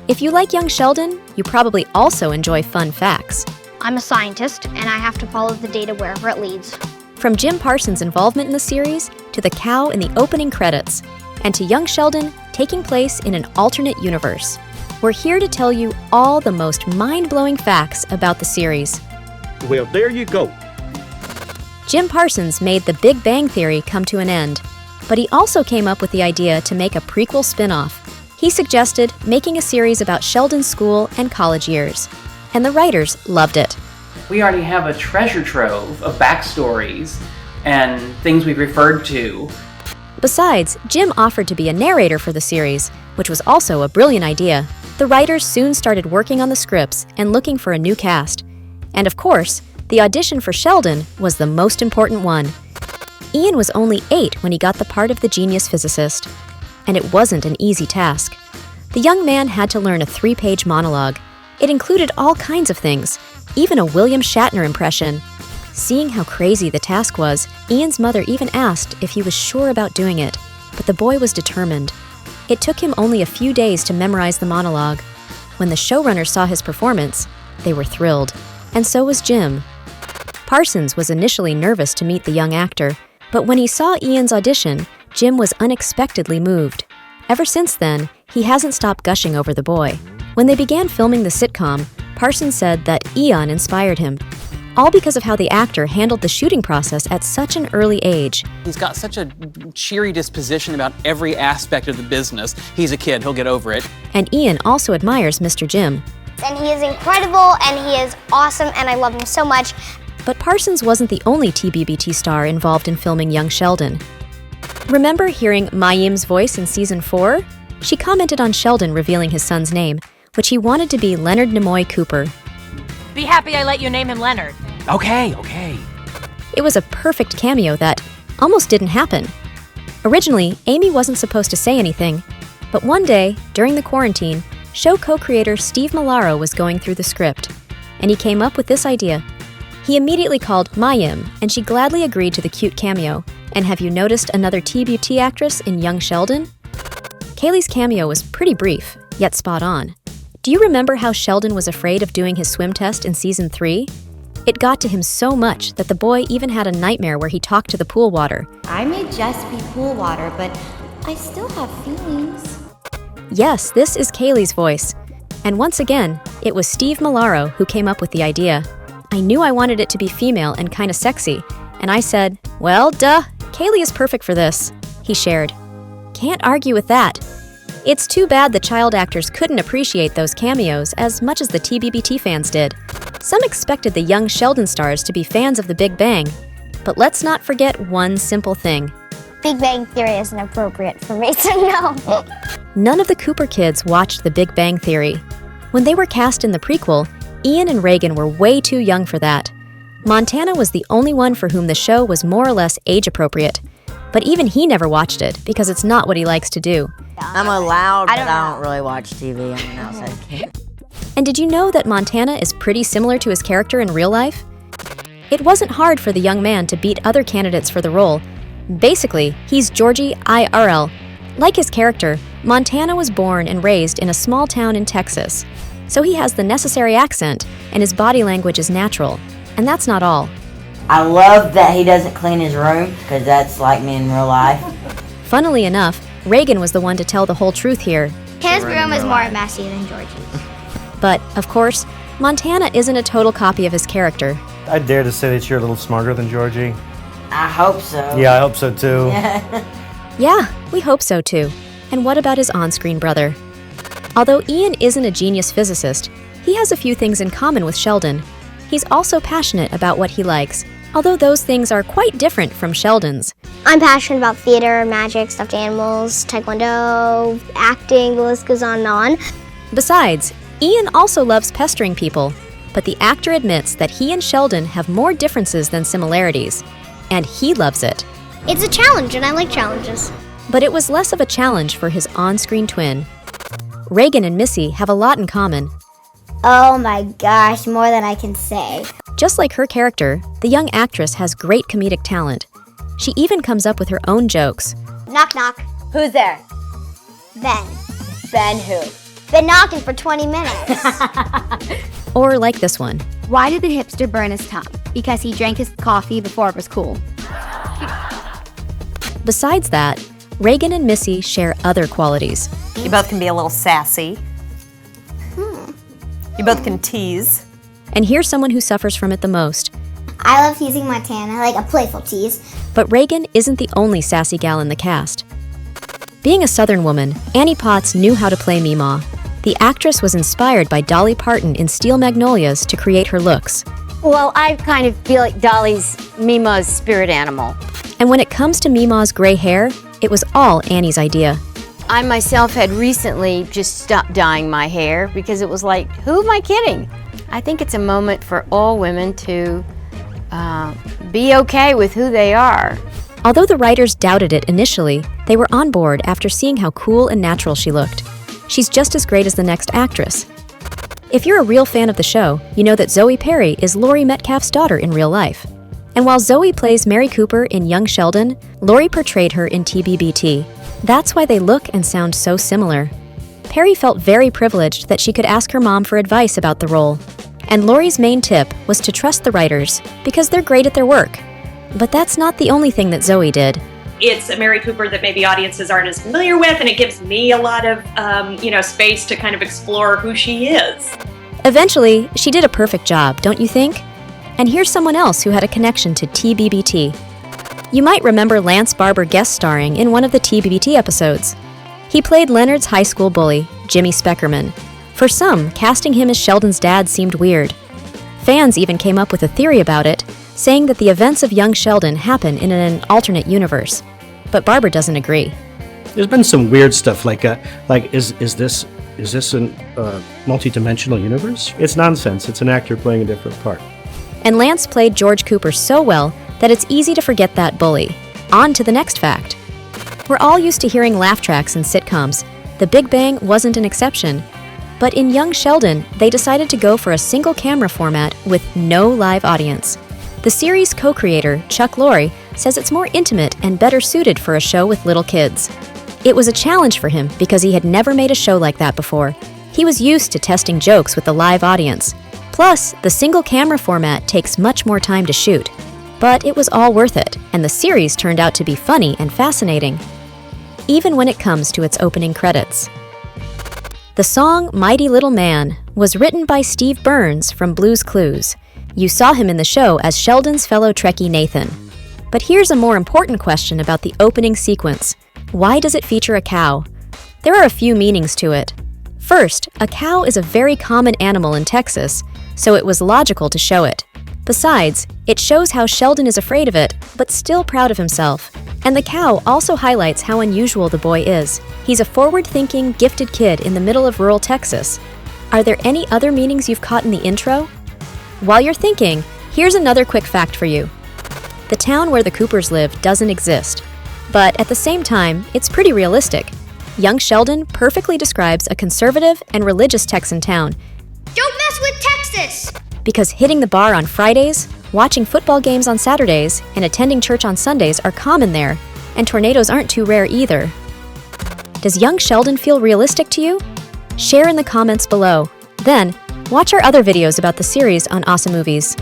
If you like Young Sheldon, you probably also enjoy fun facts. I'm a scientist, and I have to follow the data wherever it leads. From Jim Parsons' involvement in the series, to the cow in the opening credits, and to Young Sheldon taking place in an alternate universe. We're here to tell you all the most mind-blowing facts about the series. Well, there you go. Jim Parsons made The Big Bang Theory come to an end, but he also came up with the idea to make a prequel spin-off. He suggested making a series about Sheldon's school and college years, and the writers loved it. We already have a treasure trove of backstories and things we've referred to. Besides, Jim offered to be a narrator for the series, which was also a brilliant idea. The writers soon started working on the scripts and looking for a new cast. And of course, the audition for Sheldon was the most important one. Iain was only 8 when he got the part of the genius physicist, and it wasn't an easy task. The young man had to learn a 3-page monologue. It included all kinds of things, even a William Shatner impression. Seeing how crazy the task was, Iain's mother even asked if he was sure about doing it, but the boy was determined. It took him only a few days to memorize the monologue. When the showrunners saw his performance, they were thrilled, and so was Jim. Parsons was initially nervous to meet the young actor, but when he saw Iain's audition, Jim was unexpectedly moved. Ever since then, he hasn't stopped gushing over the boy. When they began filming the sitcom, Parsons said that Iain inspired him, all because of how the actor handled the shooting process at such an early age. He's got such a cheery disposition about every aspect of the business. He's a kid, he'll get over it. And Iain also admires Mr. Jim. And he is incredible, and he is awesome, and I love him so much. But Parsons wasn't the only TBBT star involved in filming Young Sheldon. Remember hearing Mayim's voice in Season 4? She commented on Sheldon revealing his son's name, which he wanted to be Leonard Nimoy Cooper. Be happy I let you name him Leonard. Okay. It was a perfect cameo that almost didn't happen. Originally, Amy wasn't supposed to say anything, but one day, during the quarantine, show co-creator Steve Malaro was going through the script, and he came up with this idea. He immediately called Mayim, and she gladly agreed to the cute cameo. And have you noticed another TBT actress in Young Sheldon? Kayle's cameo was pretty brief, yet spot on. Do you remember how Sheldon was afraid of doing his swim test in Season 3? It got to him so much that the boy even had a nightmare where he talked to the pool water. I may just be pool water, but I still have feelings. Yes, this is Kayle's voice. And once again, it was Steve Malaro who came up with the idea. I knew I wanted it to be female and kinda sexy, and I said, well, duh, Kayle is perfect for this, he shared. Can't argue with that. It's too bad the child actors couldn't appreciate those cameos as much as the TBBT fans did. Some expected the Young Sheldon stars to be fans of The Big Bang, but let's not forget one simple thing. Big Bang Theory isn't appropriate for me to know. None of the Cooper kids watched The Big Bang Theory. When they were cast in the prequel, Iain and Reagan were way too young for that. Montana was the only one for whom the show was more or less age-appropriate. But even he never watched it, because it's not what he likes to do. I'm allowed, but I don't really watch TV. I'm an outside kid. And did you know that Montana is pretty similar to his character in real life? It wasn't hard for the young man to beat other candidates for the role. Basically, he's Georgie IRL. Like his character, Montana was born and raised in a small town in Texas. So he has the necessary accent, and his body language is natural. And that's not all. I love that he doesn't clean his room, because that's like me in real life. Funnily enough, Reagan was the one to tell the whole truth here. His room is more messy than Georgie's. But, of course, Montana isn't a total copy of his character. I dare to say that you're a little smarter than Georgie. I hope so. Yeah, I hope so too. Yeah, we hope so too. And what about his on-screen brother? Although Iain isn't a genius physicist, he has a few things in common with Sheldon. He's also passionate about what he likes, although those things are quite different from Sheldon's. I'm passionate about theater, magic, stuffed animals, taekwondo, acting, the list goes on and on. Besides, Iain also loves pestering people, but the actor admits that he and Sheldon have more differences than similarities, and he loves it. It's a challenge, and I like challenges. But it was less of a challenge for his on-screen twin. Reagan and Missy have a lot in common. Oh my gosh, more than I can say. Just like her character, the young actress has great comedic talent. She even comes up with her own jokes. Knock knock. Who's there? Ben. Ben who? been knocking for 20 minutes. Or like this one. Why did the hipster burn his tongue? Because he drank his coffee before it was cool. Besides that, Reagan and Missy share other qualities. You both can be a little sassy. You both can tease. And here's someone who suffers from it the most. I love teasing Montana, like a playful tease. But Reagan isn't the only sassy gal in the cast. Being a Southern woman, Annie Potts knew how to play Meemaw. The actress was inspired by Dolly Parton in Steel Magnolias to create her looks. Well, I kind of feel like Dolly's Meemaw's spirit animal. And when it comes to Meemaw's gray hair, it was all Annie's idea. I myself had recently just stopped dyeing my hair because it was like, who am I kidding? I think it's a moment for all women to be okay with who they are. Although the writers doubted it initially, they were on board after seeing how cool and natural she looked. She's just as great as the next actress. If you're a real fan of the show, you know that Zoe Perry is Laurie Metcalf's daughter in real life. And while Zoe plays Mary Cooper in Young Sheldon, Laurie portrayed her in TBBT. That's why they look and sound so similar. Perry felt very privileged that she could ask her mom for advice about the role. And Laurie's main tip was to trust the writers, because they're great at their work. But that's not the only thing that Zoe did. It's a Mary Cooper that maybe audiences aren't as familiar with, and it gives me a lot of, space to kind of explore who she is. Eventually, she did a perfect job, don't you think? And here's someone else who had a connection to TBBT. You might remember Lance Barber guest starring in one of the TBBT episodes. He played Leonard's high school bully, Jimmy Speckerman. For some, casting him as Sheldon's dad seemed weird. Fans even came up with a theory about it, saying that the events of Young Sheldon happen in an alternate universe. But Barber doesn't agree. There's been some weird stuff like is this a multi-dimensional universe? It's nonsense. It's an actor playing a different part. And Lance played George Cooper so well that it's easy to forget that bully. On to the next fact. We're all used to hearing laugh tracks in sitcoms. The Big Bang wasn't an exception. But in Young Sheldon, they decided to go for a single camera format with no live audience. The series co-creator, Chuck Lorre, says it's more intimate and better suited for a show with little kids. It was a challenge for him because he had never made a show like that before. He was used to testing jokes with the live audience. Plus, the single camera format takes much more time to shoot. But it was all worth it, and the series turned out to be funny and fascinating, even when it comes to its opening credits. The song Mighty Little Man was written by Steve Burns from Blue's Clues. You saw him in the show as Sheldon's fellow Trekkie Nathan. But here's a more important question about the opening sequence. Why does it feature a cow? There are a few meanings to it. First, a cow is a very common animal in Texas, so it was logical to show it. Besides, it shows how Sheldon is afraid of it, but still proud of himself. And the cow also highlights how unusual the boy is. He's a forward-thinking, gifted kid in the middle of rural Texas. Are there any other meanings you've caught in the intro? While you're thinking, here's another quick fact for you. The town where the Coopers live doesn't exist. But at the same time, it's pretty realistic. Young Sheldon perfectly describes a conservative and religious Texan town. Don't mess with Texas! Because hitting the bar on Fridays, watching football games on Saturdays, and attending church on Sundays are common there, and tornadoes aren't too rare either. Does Young Sheldon feel realistic to you? Share in the comments below. Then, watch our other videos about the series on OSSA Movies.